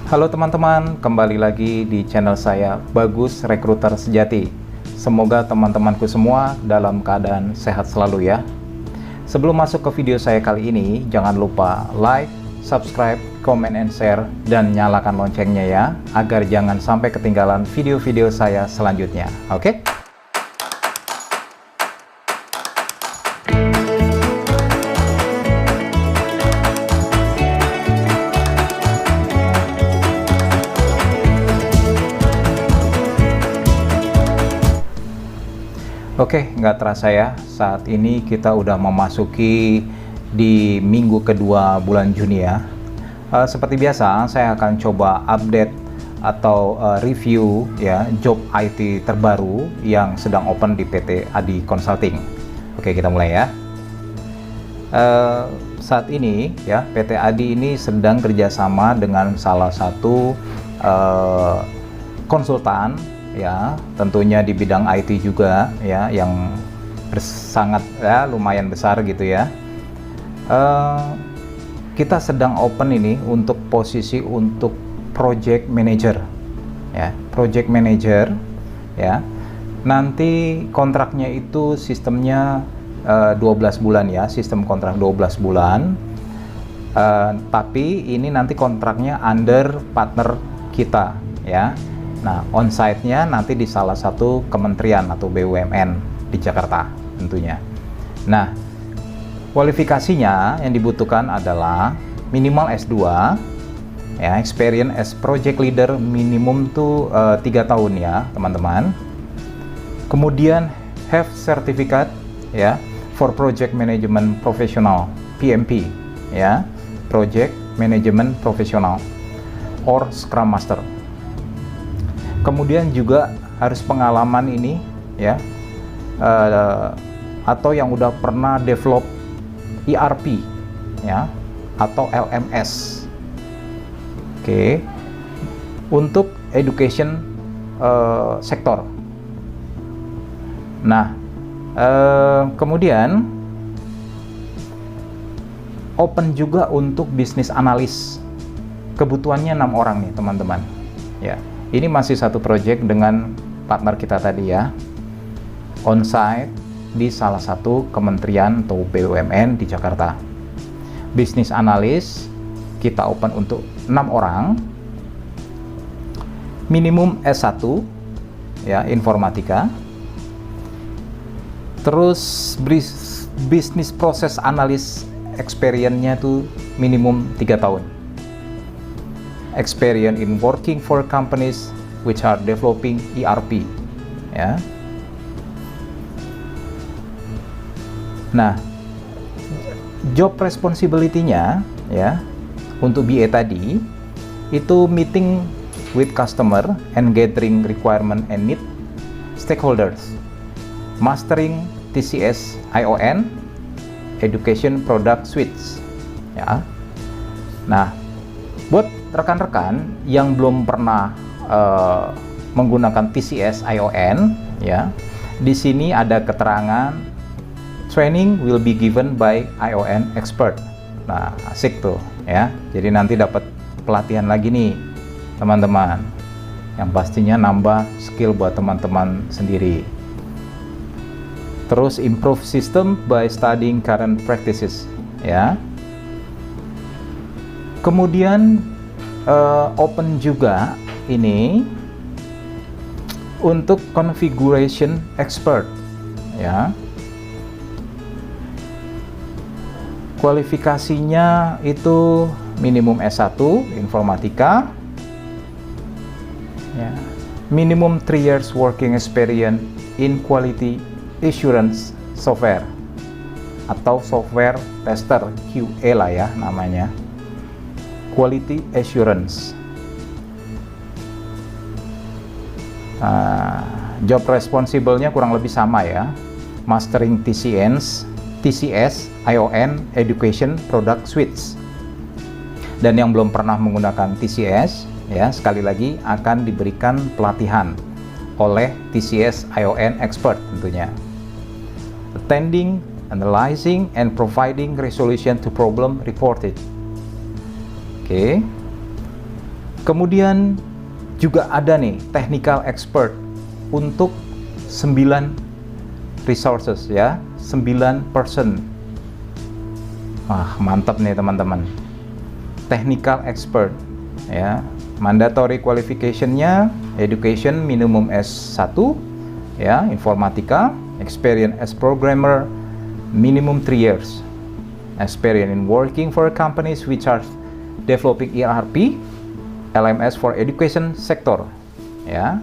Halo teman-teman, kembali lagi di channel saya, Bagus Rekruter Sejati. Semoga teman-temanku semua dalam keadaan sehat selalu ya. Sebelum masuk ke video saya kali ini, jangan lupa like, subscribe, comment, and share, dan nyalakan loncengnya ya, agar jangan sampai ketinggalan video-video saya selanjutnya. Oke? Oke, nggak terasa ya, saat ini kita udah memasuki di minggu kedua bulan Juni ya. Seperti biasa, saya akan coba update atau review ya job IT terbaru yang sedang open di PT Adi Consulting. Oke, kita mulai ya. Saat ini ya, PT Adi ini sedang kerjasama dengan salah satu konsultan ya, tentunya di bidang IT juga ya, yang sangat ya lumayan besar gitu ya. Kita sedang open ini untuk posisi untuk project manager ya, project manager ya. Nanti kontraknya itu sistemnya 12 bulan ya, sistem kontrak 12 bulan. Tapi ini nanti kontraknya under partner kita ya. Nah, on-site-nya nanti di salah satu kementerian atau BUMN di Jakarta tentunya. Nah, kualifikasinya yang dibutuhkan adalah minimal S2 ya, experience as project leader minimum tuh 3 tahun ya teman-teman. Kemudian have certificate ya for project management professional, PMP ya, project management professional or Scrum Master. Kemudian juga harus pengalaman ini ya, atau yang udah pernah develop ERP ya, atau LMS. Oke. Untuk education sektor. Nah, kemudian open juga untuk bisnis analis. Kebutuhannya 6 orang nih teman-teman ya. Ini masih satu project dengan partner kita tadi ya, on-site di salah satu kementerian atau BUMN di Jakarta. Bisnis analis kita open untuk 6 orang, minimum S1 ya, informatika. Terus bisnis proses analis experience-nya tuh minimum 3 tahun. Experience in working for companies which are developing ERP ya. Nah, job responsibility-nya ya untuk BA tadi itu meeting with customer and gathering requirement and need stakeholders, mastering TCS ION education product suites ya. Nah, buat rekan-rekan yang belum pernah menggunakan TCS ION ya, di sini ada keterangan training will be given by ION expert. Nah, asik tuh ya. Jadi nanti dapat pelatihan lagi nih teman-teman, yang pastinya nambah skill buat teman-teman sendiri. Terus improve system by studying current practices ya. Kemudian open juga ini untuk configuration expert ya. Kualifikasinya itu minimum S1 informatika ya. Minimum 3 years working experience in quality assurance software atau software tester, QA lah ya namanya, quality assurance. Job responsible-nya kurang lebih sama ya, mastering TCS ION education product suites. Dan yang belum pernah menggunakan TCS ya, sekali lagi akan diberikan pelatihan oleh TCS ION expert tentunya. Attending, analyzing, and providing resolution to problem reported. Oke. Kemudian juga ada nih technical expert untuk 9 resources ya, 9 person. Wah, mantap nih teman-teman. Technical expert ya. Mandatory qualification-nya education minimum S1 ya, informatika, experience as programmer minimum 3 years. Experience in working for companies which are developing ERP, LMS for education sector ya.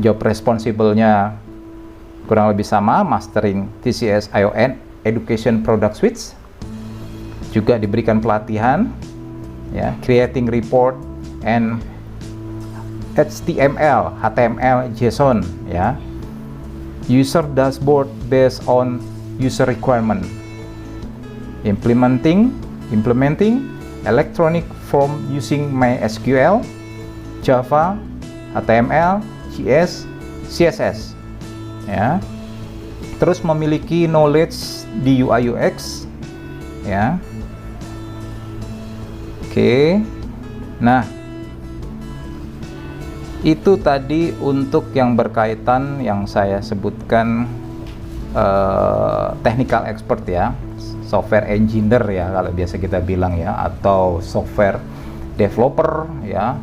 Job responsible-nya kurang lebih sama, mastering TCS ION education product suites. Juga diberikan pelatihan ya, creating report and HTML, JSON ya. User dashboard based on user requirement. Implementing electronic form using MySQL, Java, HTML, JS, CSS ya. Terus memiliki knowledge di UI UX ya. Oke. Nah, itu tadi untuk yang berkaitan yang saya sebutkan technical expert ya, software engineer ya kalau biasa kita bilang ya, atau software developer ya.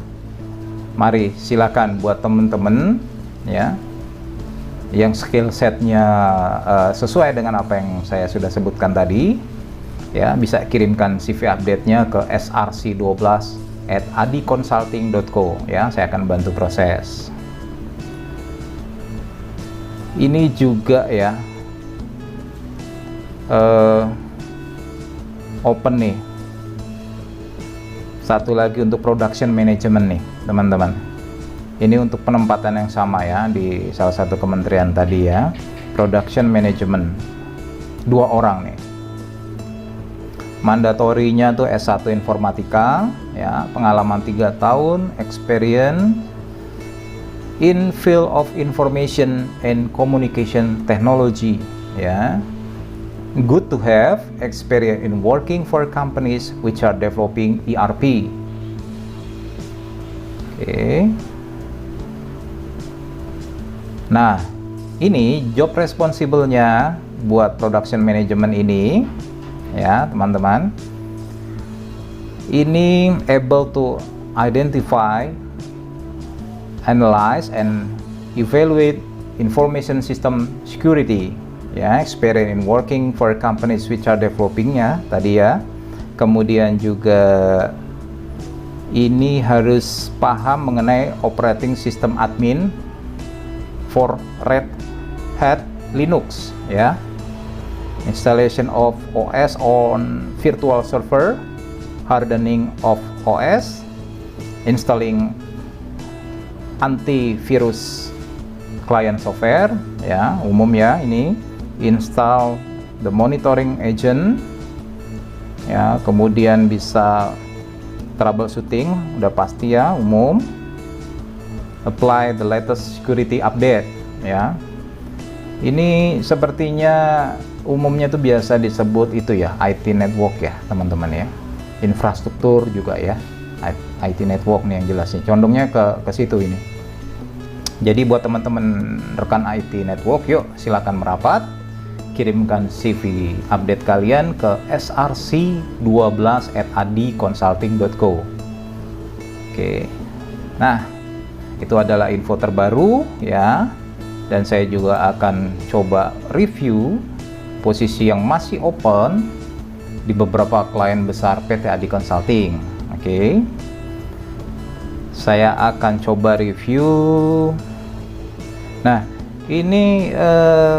Mari silakan buat temen-temen ya yang skill setnya sesuai dengan apa yang saya sudah sebutkan tadi ya, bisa kirimkan CV update-nya ke src12@adiconsulting.co ya, saya akan bantu proses. Ini juga ya open nih, satu lagi untuk production management nih teman-teman. Ini untuk penempatan yang sama ya, di salah satu kementerian tadi ya, production management, 2 orang nih. Mandatorinya tuh S1 informatika ya, pengalaman 3 tahun, experience in field of information and communication technology ya. Good to have experience in working for companies which are developing ERP. Oke. Nah, ini job responsible-nya buat production management ini ya, teman-teman. Ini able to identify, analyze and evaluate information system security ya, experience in working for companies which are developing-nya tadi ya. Kemudian juga ini harus paham mengenai operating system admin for Red Hat Linux ya, installation of OS on virtual server, hardening of OS, installing antivirus client software ya, umum ya. Ini install the monitoring agent ya, kemudian bisa troubleshooting, udah pasti ya, umum. Apply the latest security update ya. Ini sepertinya umumnya tuh biasa disebut itu ya, IT network ya teman-teman ya. Infrastruktur juga ya, IT network nih yang jelasnya, condongnya ke situ ini. Jadi buat teman-teman rekan IT network, yuk silakan merapat, kirimkan CV update kalian ke src12@adiconsulting.co. Oke. Nah, itu adalah info terbaru ya. Dan saya juga akan coba review posisi yang masih open di beberapa klien besar PT Adi Consulting. Oke. Saya akan coba review. Nah, ini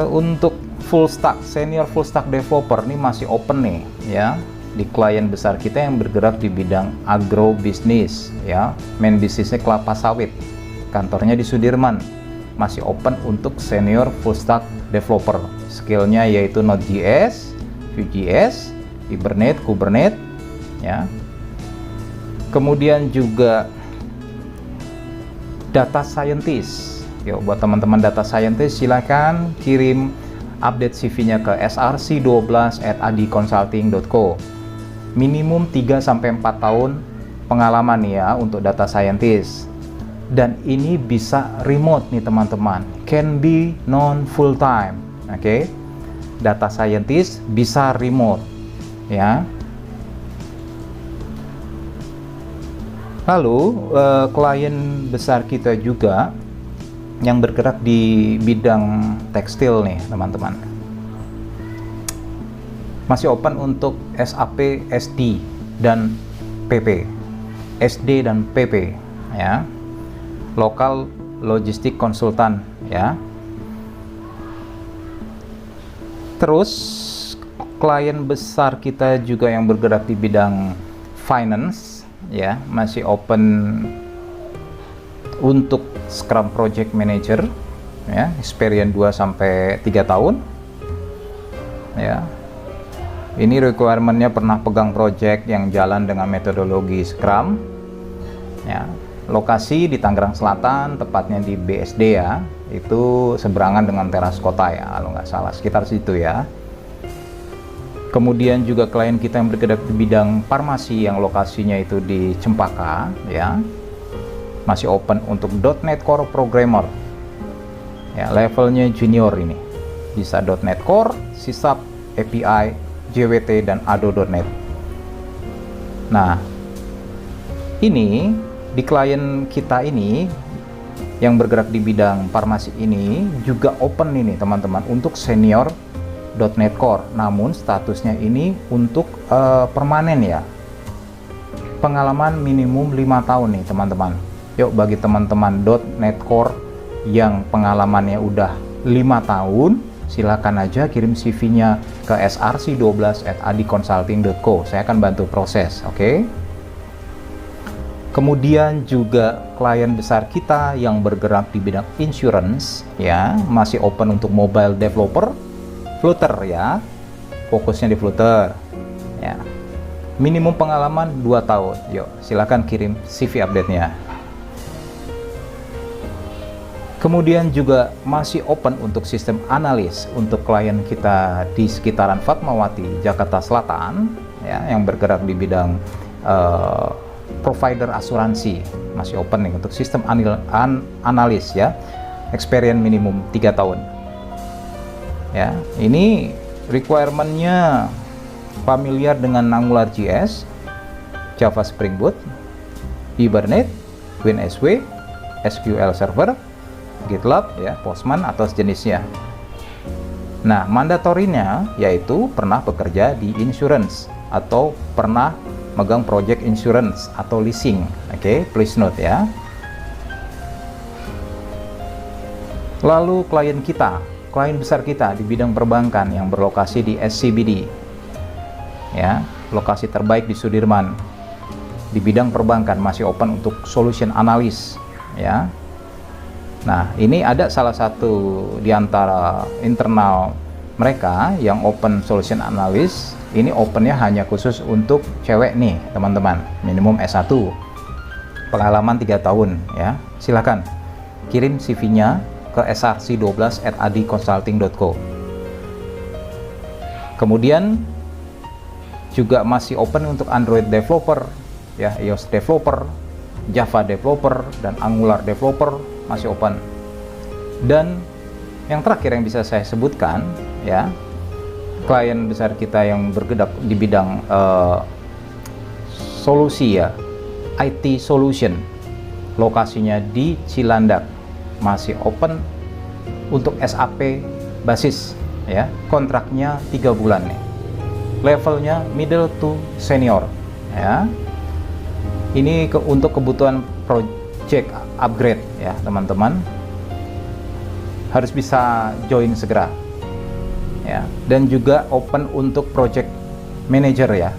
untuk full stack, senior full stack developer ini masih open nih ya, di klien besar kita yang bergerak di bidang agrobisnis ya. Main bisnisnya kelapa sawit, kantornya di Sudirman. Masih open untuk senior full stack developer. Skillnya yaitu Node.js, Vue.js, Hibernate, Kubernetes ya. Kemudian juga data scientist. Yuk, buat teman-teman data scientist silakan kirim update CV-nya ke src12@adiconsulting.co. Minimum 3-4 tahun pengalaman nih ya untuk data scientist. Dan ini bisa remote nih teman-teman, can be non full time. Oke, data scientist bisa remote ya. Lalu klien besar kita juga yang bergerak di bidang tekstil nih teman-teman, masih open untuk SAP, SD dan PP, SD dan PP ya. Lokal logistik konsultan ya. Terus klien besar kita juga yang bergerak di bidang finance ya, masih open untuk Scrum Project Manager ya, experience 2 sampai 3 tahun ya. Ini requirement-nya pernah pegang project yang jalan dengan metodologi Scrum ya. Lokasi di Tangerang Selatan, tepatnya di BSD ya, itu seberangan dengan teras kota ya, kalau nggak salah, sekitar situ ya. Kemudian juga klien kita yang bergerak di bidang farmasi yang lokasinya itu di Cempaka ya, masih open untuk .NET Core Programmer ya, levelnya junior ini, bisa .NET Core, C#, API, JWT, dan ADO.NET. Nah, ini di klien kita ini yang bergerak di bidang farmasi ini juga open ini teman-teman untuk senior .NET Core, namun statusnya ini untuk permanen ya, pengalaman minimum 5 tahun nih teman-teman. Yuk, bagi teman-teman .NET Core yang pengalamannya udah 5 tahun, silakan aja kirim CV-nya ke src12@adiconsulting.co. Saya akan bantu proses, oke? Kemudian juga klien besar kita yang bergerak di bidang insurance ya, masih open untuk mobile developer, Flutter ya, fokusnya di Flutter ya. Minimum pengalaman 2 tahun. Yuk, silakan kirim CV update-nya. Kemudian juga masih open untuk sistem analis untuk klien kita di sekitaran Fatmawati, Jakarta Selatan ya, yang bergerak di bidang provider asuransi, masih open nih untuk sistem analis ya, experience minimum 3 tahun ya. Ini requirement-nya familiar dengan AngularJS, Java Spring Boot, Hibernate, WinSW, SQL Server, GitLab ya, Postman atau sejenisnya. Nah, mandatorinya yaitu pernah bekerja di insurance atau pernah megang project insurance atau leasing. Oke, please note ya. Lalu klien besar kita di bidang perbankan yang berlokasi di SCBD ya, lokasi terbaik di Sudirman, di bidang perbankan masih open untuk solution analyst ya. Nah, ini ada salah satu di antara internal mereka yang open solution analyst. Ini opennya hanya khusus untuk cewek nih teman-teman, minimum S1, pengalaman 3 tahun ya. Silakan kirim CV-nya ke src12@adiconsulting.co. Kemudian juga masih open untuk Android developer ya, iOS developer, Java developer, dan Angular developer masih open. Dan yang terakhir yang bisa saya sebutkan ya, klien besar kita yang bergerak di bidang solusi ya, IT solution, lokasinya di Cilandak, masih open untuk SAP basis ya, kontraknya 3 bulan nih, levelnya middle to senior ya. Ini untuk kebutuhan project upgrade ya teman-teman, harus bisa join segera ya. Dan juga open untuk project manager ya,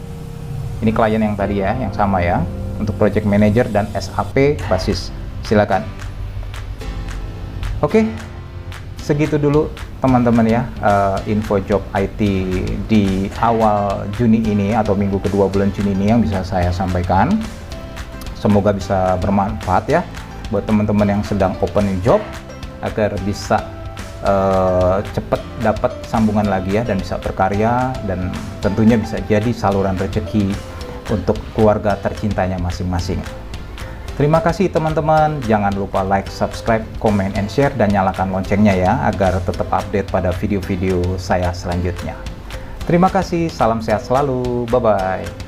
ini klien yang tadi ya, yang sama ya, untuk project manager dan SAP basis. Silakan. Oke, segitu dulu teman-teman ya, info job IT di awal Juni ini atau minggu kedua bulan Juni ini yang bisa saya sampaikan. Semoga bisa bermanfaat ya buat teman-teman yang sedang opening job, agar bisa cepat dapat sambungan lagi ya, dan bisa berkarya, dan tentunya bisa jadi saluran rezeki untuk keluarga tercintanya masing-masing. Terima kasih teman-teman, jangan lupa like, subscribe, comment, and share, dan nyalakan loncengnya ya, agar tetap update pada video-video saya selanjutnya. Terima kasih, salam sehat selalu, bye-bye.